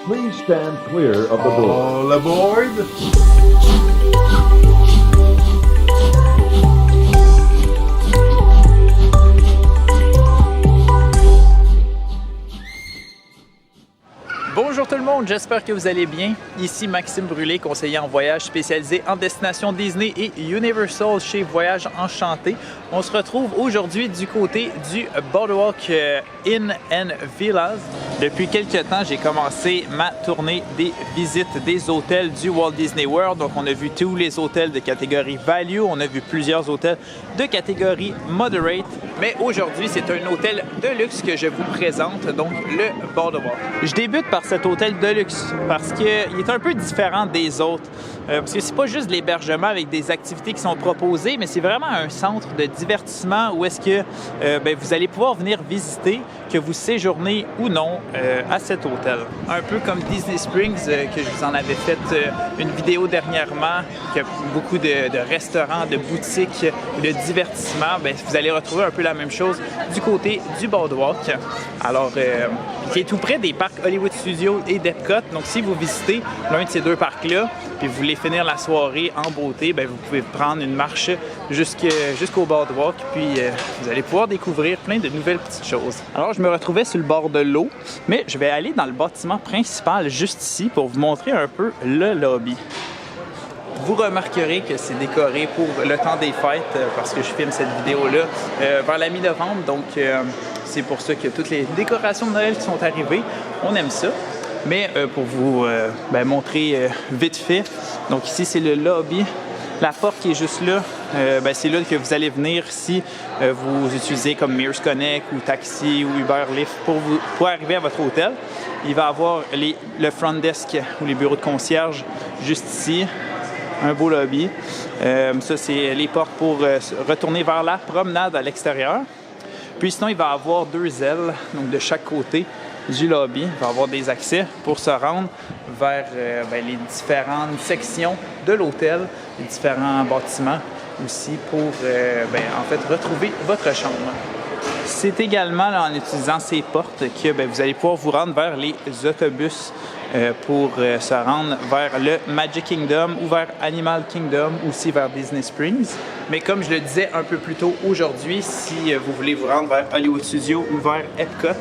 Please stand clear of the door. All aboard! Bonjour tout le monde, j'espère que vous allez bien. Ici Maxime Brûlé, conseiller en voyage spécialisé en destination Disney et Universal chez Voyage Enchanté. On se retrouve aujourd'hui du côté du Boardwalk Inn and Villas. Depuis quelques temps, j'ai commencé ma tournée des visites des hôtels du Walt Disney World. Donc on a vu tous les hôtels de catégorie Value, on a vu plusieurs hôtels de catégorie Moderate. Mais aujourd'hui, c'est un hôtel de luxe que je vous présente, donc le Boardwalk. Je débute par cet hôtel de luxe parce qu'il est un peu différent des autres. Parce que c'est pas juste l'hébergement avec des activités qui sont proposées, mais c'est vraiment un centre de divertissement où est-ce que vous allez pouvoir venir visiter, que vous séjournez ou non à cet hôtel. Un peu comme Disney Springs, que je vous en avais fait une vidéo dernièrement, qui a beaucoup de restaurants, de boutiques, de divertissement. Vous allez retrouver un peu la même chose du côté du Boardwalk. Alors, qui est tout près des parcs Hollywood Studios et d'Epcot. Donc, si vous visitez l'un de ces deux parcs-là, puis vous voulez finir la soirée en beauté, vous pouvez prendre une marche jusqu'au Boardwalk, puis vous allez pouvoir découvrir plein de nouvelles petites choses. Alors, je me retrouvais sur le bord de l'eau, mais je vais aller dans le bâtiment principal juste ici pour vous montrer un peu le lobby. Vous remarquerez que c'est décoré pour le temps des fêtes parce que je filme cette vidéo-là vers la mi-novembre. Donc, c'est pour ça que toutes les décorations de Noël qui sont arrivées, on aime ça. Mais pour vous montrer vite fait, donc ici, c'est le lobby. La porte qui est juste là, c'est là que vous allez venir si vous utilisez comme Mears Connect ou Taxi ou Uber Lyft pour arriver à votre hôtel. Il va y avoir le front desk ou les bureaux de concierge juste ici. Un beau lobby. Ça, c'est les portes pour retourner vers la promenade à l'extérieur. Puis sinon, il va y avoir deux ailes, donc de chaque côté du lobby. Il va y avoir des accès pour se rendre vers les différentes sections de l'hôtel, les différents bâtiments aussi pour retrouver votre chambre. C'est également en utilisant ces portes que vous allez pouvoir vous rendre vers les autobus pour se rendre vers le Magic Kingdom ou vers Animal Kingdom, aussi vers Disney Springs. Mais comme je le disais un peu plus tôt aujourd'hui, si vous voulez vous rendre vers Hollywood Studios ou vers Epcot,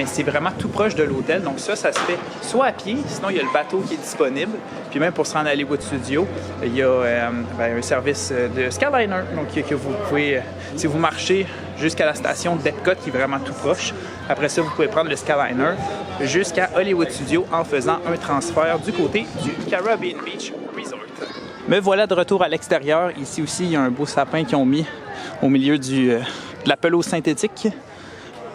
c'est vraiment tout proche de l'hôtel. Donc ça se fait soit à pied, sinon il y a le bateau qui est disponible. Puis même pour se rendre à Hollywood Studios, il y a un service de Skyliner. Donc que vous pouvez, si vous marchez jusqu'à la station d'Epcot qui est vraiment tout proche, après ça vous pouvez prendre le Skyliner jusqu'à Hollywood Studios en faisant un transfert du côté du Caribbean Beach Resort. Me voilà de retour à l'extérieur. Ici aussi, il y a un beau sapin qu'ils ont mis au milieu de la pelouse synthétique.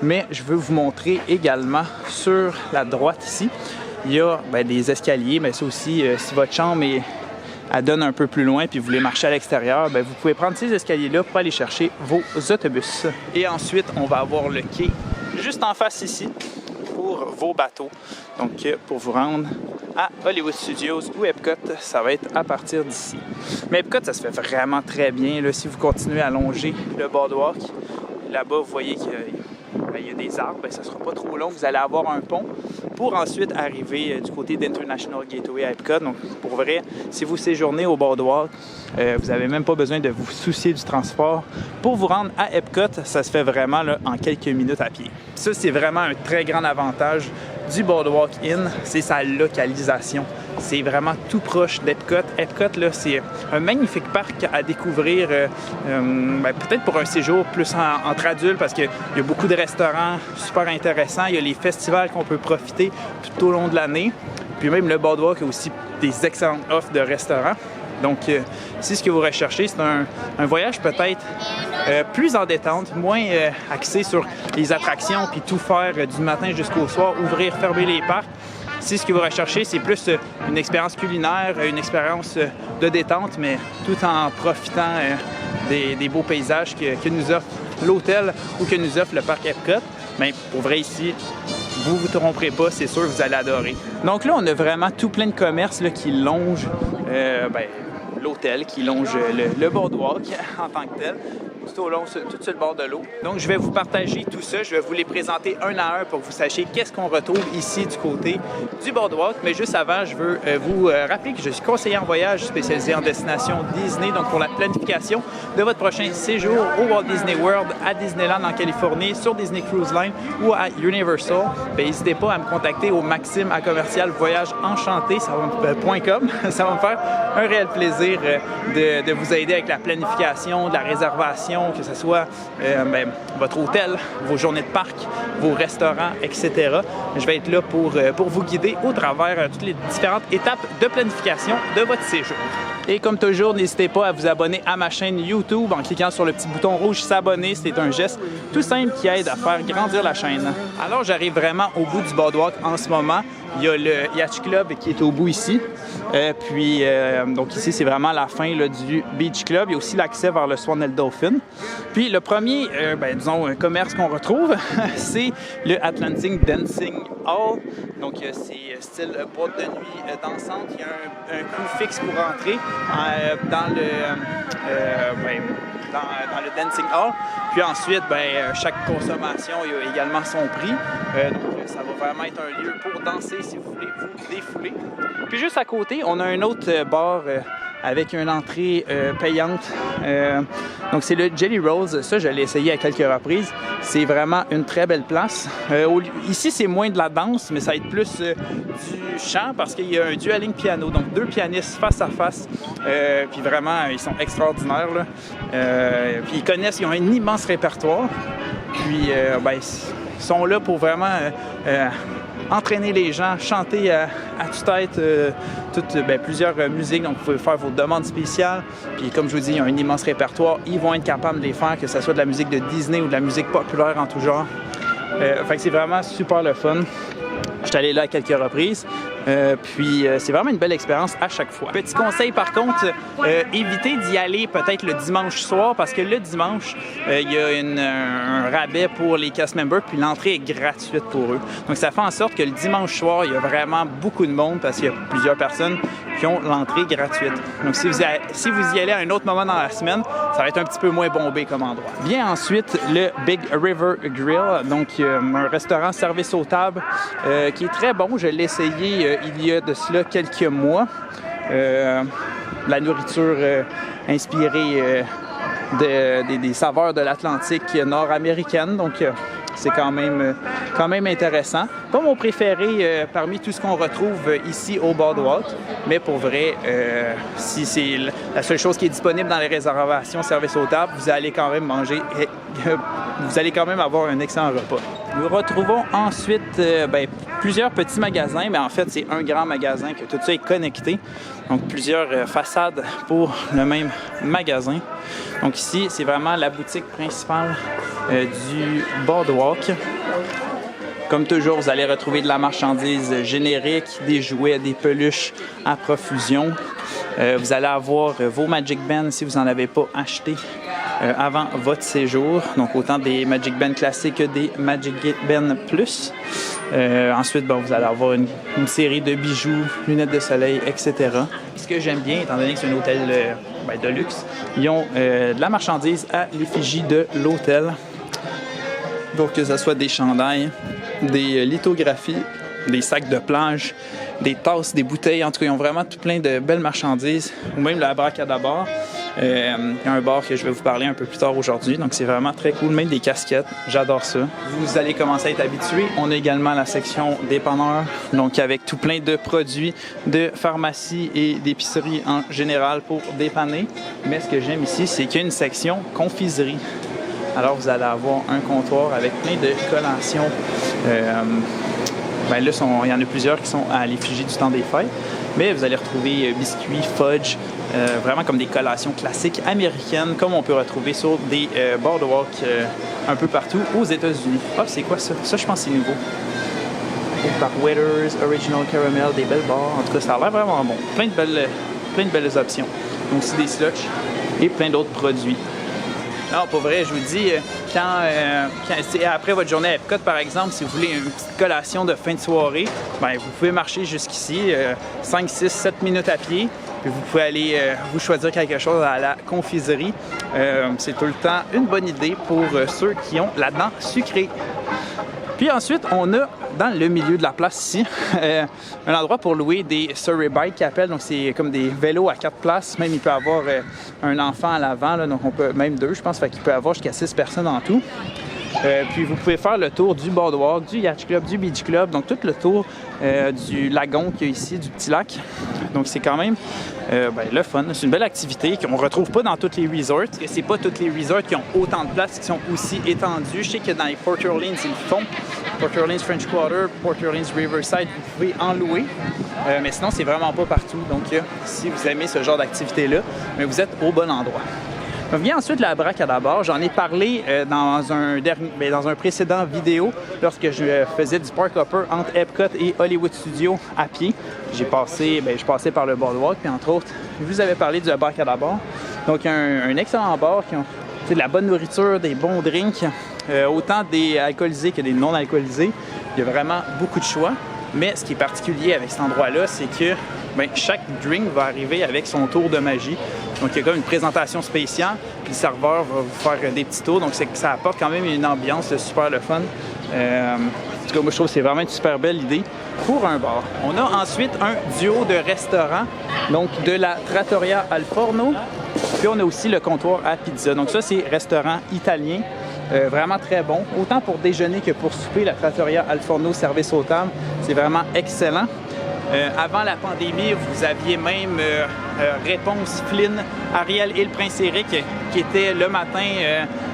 Mais je veux vous montrer également sur la droite ici, il y a des escaliers, mais ça aussi, si votre chambre elle donne un peu plus loin puis vous voulez marcher à l'extérieur, vous pouvez prendre ces escaliers-là pour aller chercher vos autobus. Et ensuite, on va avoir le quai juste en face ici pour vos bateaux. Donc, pour vous rendre à Hollywood Studios ou Epcot, ça va être à partir d'ici. Mais Epcot, ça se fait vraiment très bien. Là, si vous continuez à longer le Boardwalk, là-bas, vous voyez qu'il y a des arbres, ça ne sera pas trop long. Vous allez avoir un pont pour ensuite arriver du côté d'International Gateway à Epcot. Donc, pour vrai, si vous séjournez au Boardwalk, vous n'avez même pas besoin de vous soucier du transport. Pour vous rendre à Epcot, ça se fait vraiment en quelques minutes à pied. Ça, c'est vraiment un très grand avantage du Boardwalk Inn, c'est sa localisation. C'est vraiment tout proche d'Epcot. Epcot, là, c'est un magnifique parc à découvrir, peut-être pour un séjour plus entre adultes, parce qu'il y a beaucoup de restaurants super intéressants. Il y a les festivals qu'on peut profiter tout au long de l'année. Puis même le Boardwalk a aussi des excellentes offres de restaurants. Donc, si ce que vous recherchez, c'est un voyage peut-être plus en détente, moins axé sur les attractions, puis tout faire du matin jusqu'au soir, ouvrir, fermer les parcs. Si ce que vous recherchez, c'est plus une expérience culinaire, une expérience de détente, mais tout en profitant des beaux paysages que nous offre l'hôtel ou que nous offre le parc Epcot, pour vrai ici, vous ne vous tromperez pas, c'est sûr, vous allez adorer. Donc là, on a vraiment tout plein de commerces là, qui longent l'hôtel, qui longe le Boardwalk en tant que tel. tout au long, tout sur le bord de l'eau. Donc, je vais vous partager tout ça. Je vais vous les présenter un à un pour que vous sachiez qu'est-ce qu'on retrouve ici du côté du Boardwalk. Mais juste avant, je veux vous rappeler que je suis conseiller en voyage spécialisé en destination Disney. Donc, pour la planification de votre prochain séjour au Walt Disney World, à Disneyland en Californie, sur Disney Cruise Line ou à Universal, n'hésitez pas à me contacter au Maxime à commercial voyage enchanté .com. Ça va me faire un réel plaisir de vous aider avec la planification, de la réservation, que ce soit votre hôtel, vos journées de parc, vos restaurants, etc. Je vais être là pour vous guider au travers toutes les différentes étapes de planification de votre séjour. Et comme toujours, n'hésitez pas à vous abonner à ma chaîne YouTube en cliquant sur le petit bouton rouge « S'abonner ». C'est un geste tout simple qui aide à faire grandir la chaîne. Alors, j'arrive vraiment au bout du boardwalk en ce moment. Il y a le Yacht Club qui est au bout ici. Donc ici, c'est vraiment la fin là, du Beach Club. Il y a aussi l'accès vers le Swan et le Dolphin. Puis le premier, commerce qu'on retrouve, c'est le Atlantic Dancing Hall. Donc c'est style boîte de nuit dansante. Il y a un coût fixe pour entrer dans le Dancing Hall. Puis ensuite, chaque consommation il y a également son prix. Donc ça va vraiment être un lieu pour danser si vous voulez vous défouler. Puis juste à côté, on a un autre bar avec une entrée payante. Donc c'est le Jelly Rolls. Ça, je l'ai essayé à quelques reprises. C'est vraiment une très belle place. Ici, c'est moins de la danse, mais ça va être plus du chant parce qu'il y a un dueling piano. Donc deux pianistes face à face. Puis vraiment, ils sont extraordinaires. Là. Puis ils connaissent, ils ont un immense répertoire. Puis ils sont là pour vraiment entraîner les gens, chanter à tue-tête plusieurs musiques. Donc, vous pouvez faire vos demandes spéciales. Puis, comme je vous dis, il y a un immense répertoire. Ils vont être capables de les faire, que ce soit de la musique de Disney ou de la musique populaire en tout genre. Fait que c'est vraiment super le fun. Je suis allé là à quelques reprises. C'est vraiment une belle expérience à chaque fois. Petit conseil par contre, évitez d'y aller peut-être le dimanche soir parce que le dimanche, il y a un rabais pour les cast members puis l'entrée est gratuite pour eux. Donc ça fait en sorte que le dimanche soir, il y a vraiment beaucoup de monde parce qu'il y a plusieurs personnes qui ont l'entrée gratuite. Donc si vous y allez à un autre moment dans la semaine, ça va être un petit peu moins bombé comme endroit. Bien ensuite, le Big River Grill, donc un restaurant service aux tables qui est très bon. Je l'ai essayé il y a de cela quelques mois. La nourriture inspirée des saveurs de l'Atlantique nord-américaine. Donc, c'est quand même intéressant. Pas mon préféré parmi tout ce qu'on retrouve ici au Boardwalk, mais pour vrai, si c'est la seule chose qui est disponible dans les réservations service aux tables, vous allez quand même manger, vous allez quand même avoir un excellent repas. Nous retrouvons ensuite plusieurs petits magasins, mais en fait, c'est un grand magasin que tout ça est connecté. Donc, plusieurs façades pour le même magasin. Donc ici, c'est vraiment la boutique principale du Boardwalk. Comme toujours, vous allez retrouver de la marchandise générique, des jouets, des peluches à profusion. Vous allez avoir vos Magic Bands si vous n'en avez pas acheté avant votre séjour. Donc autant des Magic Bands classiques que des Magic Bands Plus. Ensuite, vous allez avoir une série de bijoux, lunettes de soleil, etc. Ce que j'aime bien, étant donné que c'est un hôtel de luxe, ils ont de la marchandise à l'effigie de l'hôtel. Donc que ce soit des chandails, des lithographies, des sacs de plage, des tasses, des bouteilles. En tout cas, ils ont vraiment tout plein de belles marchandises. Ou même le Abracadabar. Il y a un bar que je vais vous parler un peu plus tard aujourd'hui. Donc, c'est vraiment très cool. Même des casquettes. J'adore ça. Vous allez commencer à être habitués. On a également la section dépanneur. Donc, avec tout plein de produits de pharmacie et d'épicerie en général pour dépanner. Mais ce que j'aime ici, c'est qu'il y a une section confiserie. Alors, vous allez avoir un comptoir avec plein de collations. Là, il y en a plusieurs qui sont à l'effigie du temps des fêtes. Mais vous allez retrouver biscuits, fudge, vraiment comme des collations classiques américaines, comme on peut retrouver sur des boardwalks un peu partout aux États-Unis. Ah, c'est quoi ça? Ça, je pense que c'est nouveau. Par Weathers, Original Caramel, des belles barres. En tout cas, ça a l'air vraiment bon. Plein de belles options. Donc, aussi des slushs et plein d'autres produits. Non, pour vrai, je vous dis, après votre journée à Epcot, par exemple, si vous voulez une petite collation de fin de soirée, vous pouvez marcher jusqu'ici, 5, 6, 7 minutes à pied. Puis vous pouvez aller vous choisir quelque chose à la confiserie. C'est tout le temps une bonne idée pour ceux qui ont la dent sucrée. Puis ensuite, on a dans le milieu de la place ici, un endroit pour louer des Surrey Bikes qui appellent. Donc c'est comme des vélos à 4 places. Même il peut avoir un enfant à l'avant, donc on peut même 2, je pense, fait qu'il peut avoir jusqu'à 6 personnes en tout. Puis vous pouvez faire le tour du boardwalk, du yacht club, du beach club, donc tout le tour du lagon qu'il y a ici, du petit lac. Donc c'est quand même le fun. C'est une belle activité qu'on ne retrouve pas dans tous les resorts. C'est pas tous les resorts qui ont autant de places qui sont aussi étendues. Je sais que dans les Port Orleans, ils le font. Port Orleans French Quarter, Port Orleans Riverside, vous pouvez en louer. Mais sinon, c'est vraiment pas partout. Donc si vous aimez ce genre d'activité-là, vous êtes au bon endroit. On vient ensuite la Abracadabra. J'en ai parlé dans un précédent vidéo lorsque je faisais du park hopper entre Epcot et Hollywood Studios à pied. Je passais par le boardwalk, puis entre autres, je vous avais parlé du Abracadabra. Donc un excellent bar qui ont de la bonne nourriture, des bons drinks, autant des alcoolisés que des non alcoolisés. Il y a vraiment beaucoup de choix. Mais ce qui est particulier avec cet endroit-là, c'est que chaque drink va arriver avec son tour de magie. Donc, il y a comme une présentation spéciale, puis le serveur va vous faire des petits tours. Donc, ça apporte quand même une ambiance super le fun. En tout cas, moi, je trouve que c'est vraiment une super belle idée pour un bar. On a ensuite un duo de restaurants, donc de la Trattoria al Forno, puis on a aussi le comptoir à pizza. Donc, ça, c'est restaurant italien. Vraiment très bon, autant pour déjeuner que pour souper. La Trattoria al Forno, service aux tables, c'est vraiment excellent. Avant la pandémie, vous aviez même Réponse Flynn, Ariel et le Prince Éric qui étaient le matin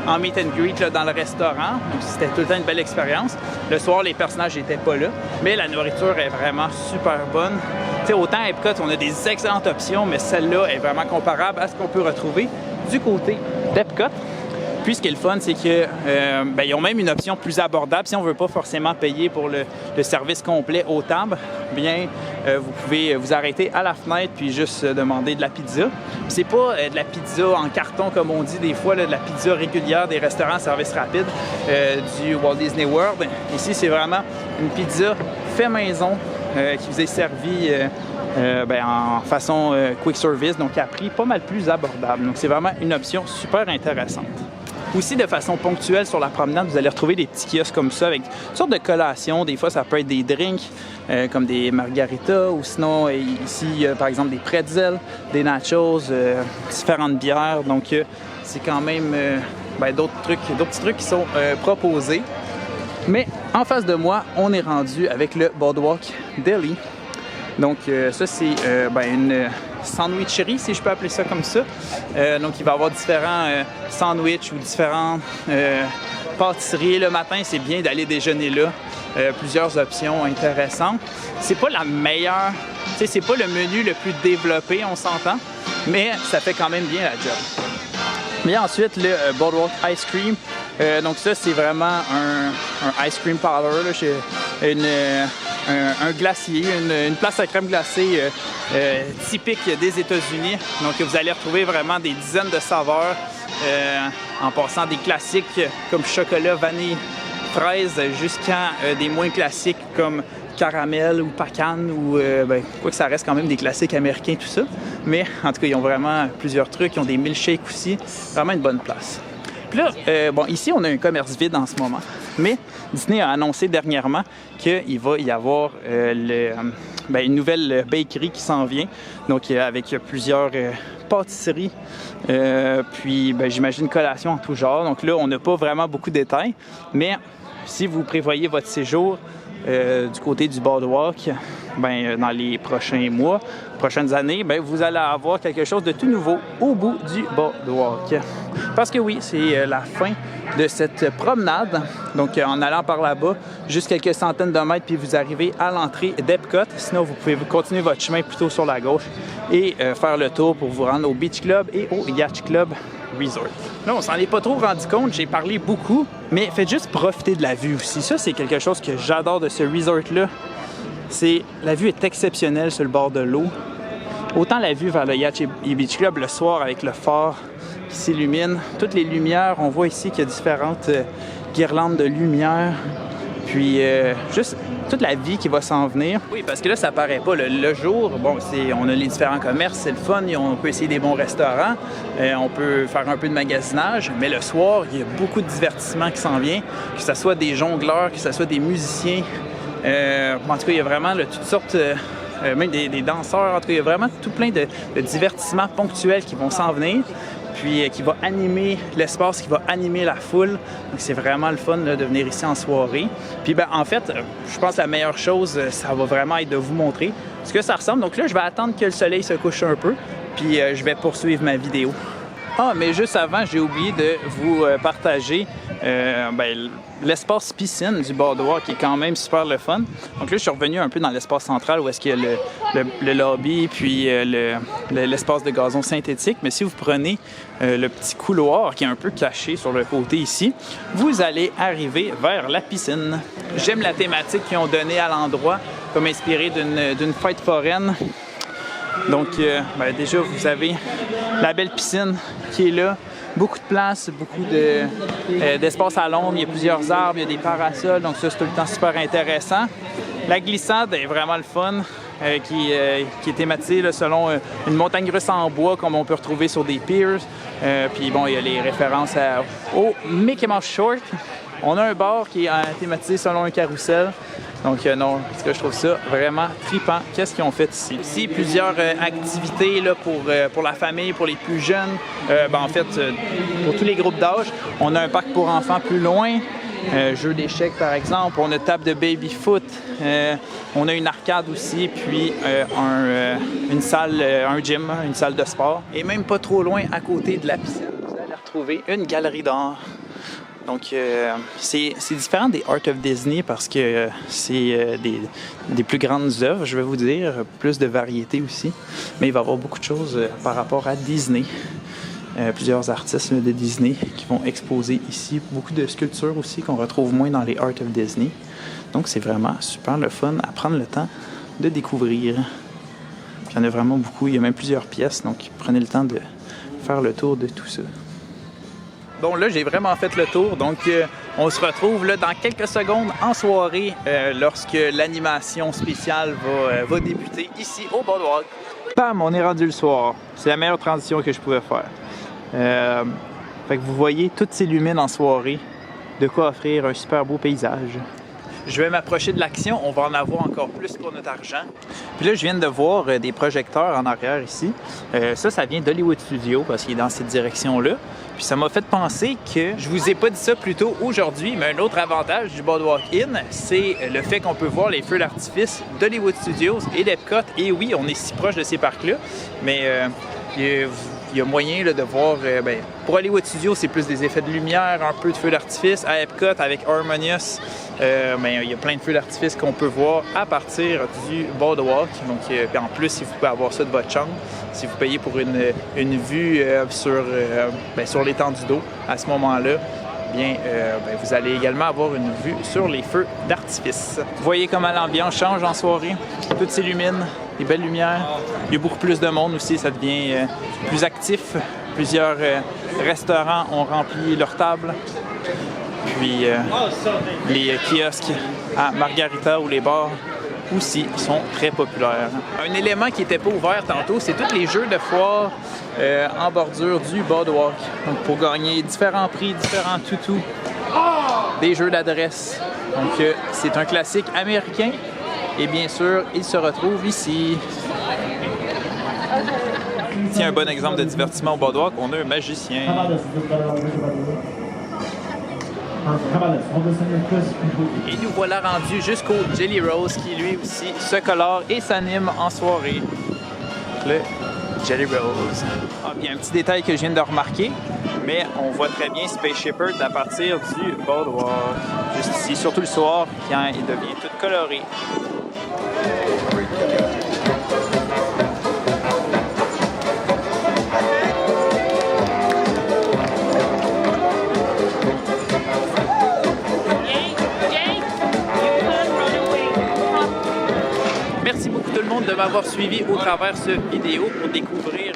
en meet and greet là, dans le restaurant. Donc c'était tout le temps une belle expérience. Le soir, les personnages n'étaient pas là, mais la nourriture est vraiment super bonne. T'sais, autant à Epcot, on a des excellentes options, mais celle-là est vraiment comparable à ce qu'on peut retrouver du côté d'Epcot. Puis ce qui est le fun, c'est qu'ils ont même une option plus abordable. Si on ne veut pas forcément payer pour le service complet aux tables, bien, vous pouvez vous arrêter à la fenêtre puis juste demander de la pizza. C'est pas de la pizza en carton comme on dit des fois, là, de la pizza régulière des restaurants à service rapide du Walt Disney World. Ici, c'est vraiment une pizza fait maison qui vous est servie en façon quick service, donc à prix pas mal plus abordable. Donc c'est vraiment une option super intéressante. Aussi, de façon ponctuelle sur la promenade, vous allez retrouver des petits kiosques comme ça avec toutes sortes de collations. Des fois, ça peut être des drinks comme des margaritas ou sinon, ici, par exemple, des pretzels, des nachos, différentes bières. Donc, c'est quand même d'autres petits trucs qui sont proposés. Mais en face de moi, on est rendu avec le Boardwalk Deli. Donc, ça, c'est une sandwicherie, si je peux appeler ça comme ça. Donc, il va y avoir différents sandwichs ou différentes pâtisseries. Le matin, c'est bien d'aller déjeuner là. Plusieurs options intéressantes. C'est pas la meilleure, c'est pas le menu le plus développé, on s'entend, mais ça fait quand même bien la job. Mais ensuite, le Boardwalk Ice Cream. Donc ça, c'est vraiment un ice cream parlor, là, un glacier, une place à crème glacée typique des États-Unis. Donc vous allez retrouver vraiment des dizaines de saveurs en passant des classiques comme chocolat, vanille, fraise jusqu'à des moins classiques comme caramel ou pacane ou quoi que ça reste quand même des classiques américains, tout ça. Mais en tout cas, ils ont vraiment plusieurs trucs. Ils ont des milkshakes aussi. Vraiment une bonne place. Puis là, ici, on a un commerce vide en ce moment. Mais Disney a annoncé dernièrement qu'il va y avoir une nouvelle bakery qui s'en vient. Donc, avec plusieurs pâtisseries, puis j'imagine collations en tout genre. Donc là, on n'a pas vraiment beaucoup de détails. Mais si vous prévoyez votre séjour du côté du Boardwalk, dans les prochains mois, prochaines années, vous allez avoir quelque chose de tout nouveau au bout du Boardwalk. Parce que oui, c'est la fin de cette promenade. Donc, en allant par là-bas, juste quelques centaines de mètres, puis vous arrivez à l'entrée d'Epcot. Sinon, vous pouvez continuer votre chemin plutôt sur la gauche et faire le tour pour vous rendre au Beach Club et au Yacht Club Resort. Là, on s'en est pas trop rendu compte, j'ai parlé beaucoup, mais faites juste profiter de la vue aussi. Ça, c'est quelque chose que j'adore de ce resort-là. La vue est exceptionnelle sur le bord de l'eau. Autant la vue vers le Yacht et Beach Club le soir avec le phare qui s'illumine. Toutes les lumières, on voit ici qu'il y a différentes guirlandes de lumière Puis juste toute la vie qui va s'en venir. Oui, parce que là, ça paraît pas. Le jour, bon, on a les différents commerces, c'est le fun, on peut essayer des bons restaurants, on peut faire un peu de magasinage, mais le soir, il y a beaucoup de divertissement qui s'en vient, que ce soit des jongleurs, que ce soit des musiciens. En tout cas, il y a vraiment toutes sortes, même des danseurs. En tout cas, il y a vraiment tout plein de divertissements ponctuels qui vont s'en venir, puis qui va animer l'espace, qui va animer la foule. Donc, c'est vraiment le fun là, de venir ici en soirée. Puis, ben, en fait, je pense que la meilleure chose, ça va vraiment être de vous montrer ce que ça ressemble. Donc là, je vais attendre que le soleil se couche un peu, puis je vais poursuivre ma vidéo. Ah, mais juste avant, j'ai oublié de vous partager l'espace piscine du Boardwalk qui est quand même super le fun. Donc là, je suis revenu un peu dans l'espace central où est-ce qu'il y a le lobby puis l'espace de gazon synthétique. Mais si vous prenez le petit couloir qui est un peu caché sur le côté ici, vous allez arriver vers la piscine. J'aime la thématique qu'ils ont donnée à l'endroit, comme inspirée d'une fête foraine. Donc, déjà, vous avez la belle piscine qui est là. Beaucoup de place, beaucoup d'espace à l'ombre. Il y a plusieurs arbres, il y a des parasols. Donc, ça, c'est tout le temps super intéressant. La glissade est vraiment le fun, qui est thématisée là, selon une montagne russe en bois, comme on peut retrouver sur des piers. Puis, bon, il y a les références au Mickey Mouse Short. On a un bar qui est thématisé selon un carrousel. Donc non, parce que je trouve ça vraiment trippant. Qu'est-ce qu'ils ont fait ici? Ici, plusieurs activités là, pour la famille, pour les plus jeunes. En fait, pour tous les groupes d'âge. On a un parc pour enfants plus loin. Jeux d'échecs, par exemple. On a table de baby-foot. On a une arcade aussi, puis une salle, un gym, une salle de sport. Et même pas trop loin, à côté de la piscine, vous allez retrouver une galerie d'art. Donc, c'est différent des Art of Disney parce que c'est des plus grandes œuvres, je vais vous dire, plus de variété aussi. Mais il va y avoir beaucoup de choses par rapport à Disney. Plusieurs artistes de Disney qui vont exposer ici. Beaucoup de sculptures aussi qu'on retrouve moins dans les Art of Disney. Donc, c'est vraiment super le fun à prendre le temps de découvrir. Puis, il y en a vraiment beaucoup. Il y a même plusieurs pièces, donc prenez le temps de faire le tour de tout ça. Bon, là, j'ai vraiment fait le tour. Donc, on se retrouve là, dans quelques secondes en soirée lorsque l'animation spéciale va débuter ici au Boardwalk. Bam! On est rendu le soir. C'est la meilleure transition que je pouvais faire. Fait que vous voyez, tout s'illumine en soirée. De quoi offrir un super beau paysage. Je vais m'approcher de l'action, on va en avoir encore plus pour notre argent. Puis là, je viens de voir des projecteurs en arrière ici. Ça vient d'Hollywood Studios parce qu'il est dans cette direction-là. Puis ça m'a fait penser que, je vous ai pas dit ça plus tôt aujourd'hui, mais un autre avantage du Boardwalk Inn, c'est le fait qu'on peut voir les feux d'artifice d'Hollywood Studios et d'Epcot. Et oui, on est si proche de ces parcs-là, mais il y a moyen là, de voir... pour Hollywood Studios, c'est plus des effets de lumière, un peu de feux d'artifice. À Epcot, avec Harmonious, il y a plein de feux d'artifice qu'on peut voir à partir du Boardwalk. Donc, puis en plus, si vous pouvez avoir ça de votre chambre, si vous payez pour une vue sur l'étendue d'eau, à ce moment-là, vous allez également avoir une vue sur les feux d'artifice. Vous voyez comment l'ambiance change en soirée. Tout s'illumine, des belles lumières. Il y a beaucoup plus de monde aussi, ça devient plus actif. Plusieurs restaurants ont rempli leurs tables. Puis les kiosques à Margarita ou les bars aussi sont très populaires. Un élément qui n'était pas ouvert tantôt, c'est tous les jeux de foire en bordure du Boardwalk. Donc pour gagner différents prix, différents toutous, des jeux d'adresse. Donc c'est un classique américain et bien sûr, il se retrouve ici. Tiens, un bon exemple de divertissement au Boardwalk, on a un magicien. Et nous voilà rendus jusqu'au Jelly Rose qui lui aussi se colore et s'anime en soirée. Le Jelly Rose. Il y a un petit détail que je viens de remarquer, mais on voit très bien Spaceship Earth à partir du Boardwalk. Juste ici, surtout le soir, quand il devient tout coloré. Merci beaucoup tout le monde de m'avoir suivi au travers cette vidéo pour découvrir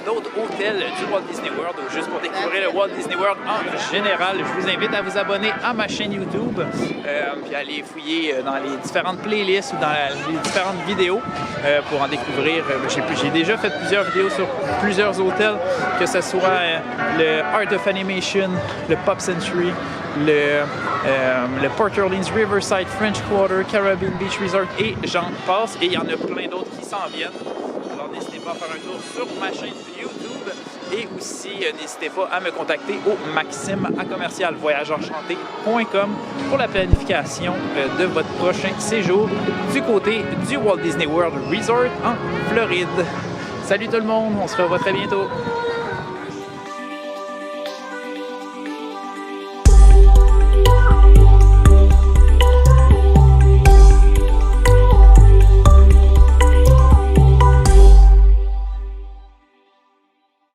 d'autres hôtels du Walt Disney World ou juste pour découvrir le Walt Disney World en général. Je vous invite à vous abonner à ma chaîne YouTube puis aller fouiller dans les différentes playlists ou dans les différentes vidéos pour en découvrir. J'ai déjà fait plusieurs vidéos sur plusieurs hôtels, que ce soit le Art of Animation, le Pop Century, le Port Orleans Riverside French Quarter, Caribbean Beach Resort et j'en passe. Et il y en a plein d'autres qui s'en viennent. Alors n'hésitez pas à faire un tour sur ma chaîne YouTube et aussi n'hésitez pas à me contacter au maxime@voyagesenchanté.com pour la planification de votre prochain séjour du côté du Walt Disney World Resort en Floride. Salut tout le monde, on se revoit très bientôt.